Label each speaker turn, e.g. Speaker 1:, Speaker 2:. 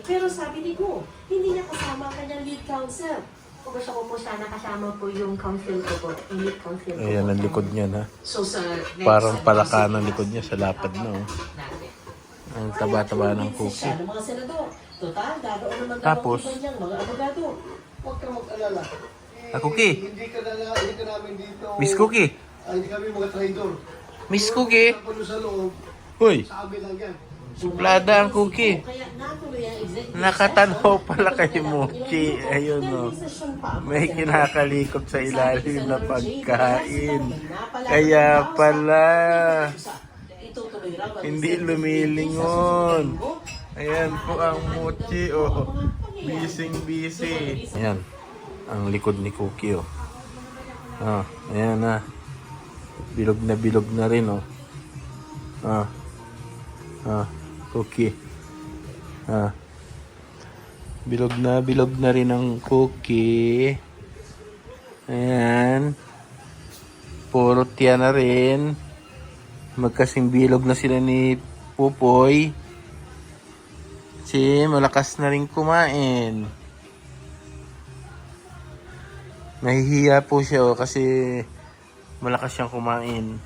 Speaker 1: Pero sabi ni Gu, hindi niya kasama ang kanyang lead counsel. Kung gusto ko po sana kasama po yung counsel ko po, yung lead counsel ko.
Speaker 2: Ayan ang likod niya na.
Speaker 1: So sa next,
Speaker 2: Parang palaka ng likod niya sa lapad na. Oh.
Speaker 1: natin.
Speaker 2: Ang taba-taba ng
Speaker 1: Siya
Speaker 2: cookie.
Speaker 1: ng mga senador. Total, gagawin naman
Speaker 2: Tapos?
Speaker 1: daw ang iba niyang mga abogado.
Speaker 3: Huwag kang mag-alala.
Speaker 2: Cookie.
Speaker 3: Hindi ka namin dito.
Speaker 2: Miss Cookie.
Speaker 3: Hindi kami mga traidor.
Speaker 2: Miss Cookie.
Speaker 3: Kung sa loob,
Speaker 2: Hoy,
Speaker 3: sa amin lang yan.
Speaker 2: suplada ang cookie.
Speaker 1: Kaya natuloy ang executive
Speaker 2: Nakatanaw pala kay Mochi. Ayun o. May kinakalikot sa ilalim na pagkain. Kaya pala. Hindi lumilingon. Ayan po ang Mochi. Oh, busy. Ayan. Ang likod ni Cookie. Oh. Ah, ayan na. Bilog na rin. Oh. Cookie. Bilog na rin ang cookie. Ayan. Puro tiyan na rin. Magkasing bilog na sila ni Pupoy. Kasi malakas na rin kumain. Nahihiya po siya kasi malakas siyang kumain.